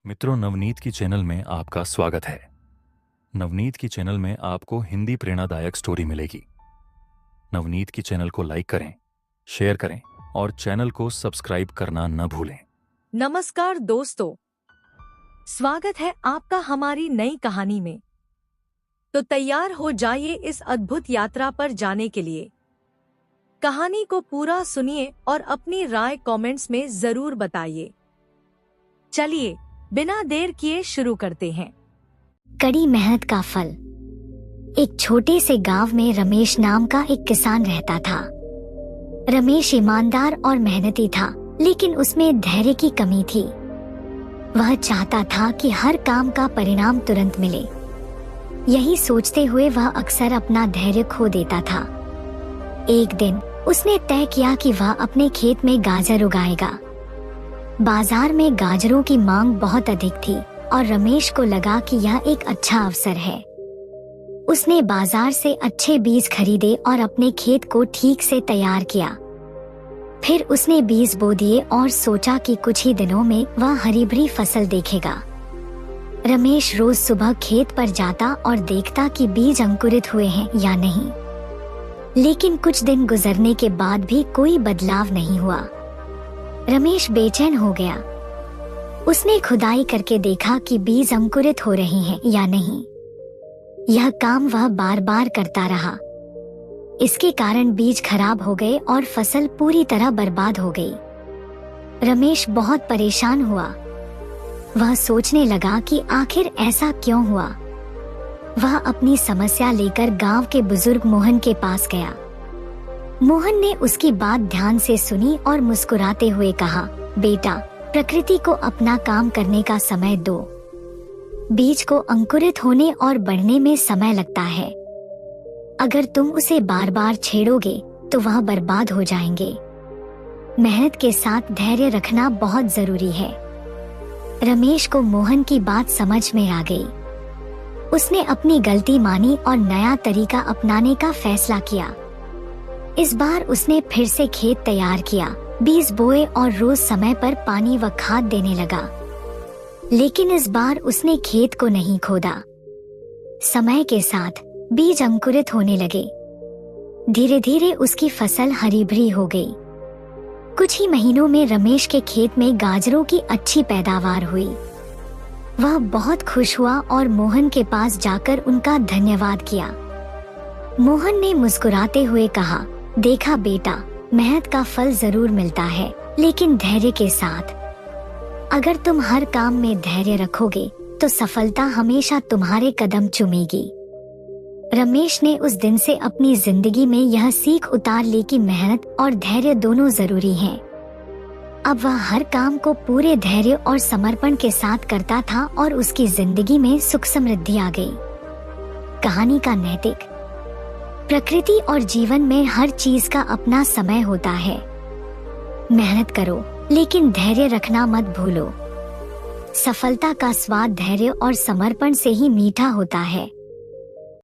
मित्रों, नवनीत की चैनल में आपका स्वागत है। नवनीत की चैनल में आपको हिंदी प्रेरणादायक स्टोरी मिलेगी। नवनीत की चैनल को लाइक करें, शेयर करें और चैनल को सब्सक्राइब करना न भूलें। नमस्कार दोस्तों, स्वागत है आपका हमारी नई कहानी में। तो तैयार हो जाइए इस अद्भुत यात्रा पर जाने के लिए। कहानी को पूरा सुनिए और अपनी राय कमेंट्स में जरूर बताइए। चलिए बिना देर किए शुरू करते हैं। कड़ी मेहनत का फल। एक छोटे से गांव में रमेश नाम का एक किसान रहता था। रमेश ईमानदार और मेहनती था, लेकिन उसमें धैर्य की कमी थी। वह चाहता था कि हर काम का परिणाम तुरंत मिले। यही सोचते हुए वह अक्सर अपना धैर्य खो देता था। एक दिन उसने तय किया कि वह अपने खेत में गाजर उगाएगा। बाजार में गाजरों की मांग बहुत अधिक थी और रमेश को लगा कि यह एक अच्छा अवसर है। उसने बाजार से अच्छे बीज खरीदे और अपने खेत को ठीक से तैयार किया। फिर उसने बीज बो दिए और सोचा कि कुछ ही दिनों में वह हरी भरी फसल देखेगा। रमेश रोज सुबह खेत पर जाता और देखता कि बीज अंकुरित हुए हैं या नहीं। लेकिन कुछ दिन गुजरने के बाद भी कोई बदलाव नहीं हुआ। रमेश बेचैन हो गया। उसने खुदाई करके देखा कि बीज अंकुरित हो रहे हैं या नहीं। यह काम वह बार बार करता रहा। इसके कारण बीज खराब हो गए और फसल पूरी तरह बर्बाद हो गई। रमेश बहुत परेशान हुआ। वह सोचने लगा कि आखिर ऐसा क्यों हुआ। वह अपनी समस्या लेकर गांव के बुजुर्ग मोहन के पास गया। मोहन ने उसकी बात ध्यान से सुनी और मुस्कुराते हुए कहा, बेटा, प्रकृति को अपना काम करने का समय दो। बीज को अंकुरित होने और बढ़ने में समय लगता है। अगर तुम उसे बार बार छेड़ोगे तो वह बर्बाद हो जाएंगे। मेहनत के साथ धैर्य रखना बहुत जरूरी है। रमेश को मोहन की बात समझ में आ गई। उसने अपनी गलती मानी और नया तरीका अपनाने का फैसला किया। इस बार उसने फिर से खेत तैयार किया, बीज बोए और रोज समय पर पानी व खाद देने लगा। लेकिन इस बार उसने खेत को नहीं खोदा। समय के साथ बीज अंकुरित होने लगे। धीरे धीरे उसकी फसल हरी भरी हो गई। कुछ ही महीनों में रमेश के खेत में गाजरों की अच्छी पैदावार हुई। वह बहुत खुश हुआ और मोहन के पास जाकर उनका धन्यवाद किया। मोहन ने मुस्कुराते हुए कहा, देखा बेटा, मेहनत का फल जरूर मिलता है, लेकिन धैर्य के साथ। अगर तुम हर काम में धैर्य रखोगे तो सफलता हमेशा तुम्हारे कदम चूमेगी। रमेश ने उस दिन से अपनी जिंदगी में यह सीख उतार ली कि मेहनत और धैर्य दोनों जरूरी हैं। अब वह हर काम को पूरे धैर्य और समर्पण के साथ करता था और उसकी जिंदगी में सुख समृद्धि आ गई। कहानी का नैतिक। प्रकृति और जीवन में हर चीज का अपना समय होता है। मेहनत करो, लेकिन धैर्य रखना मत भूलो। सफलता का स्वाद धैर्य और समर्पण से ही मीठा होता है।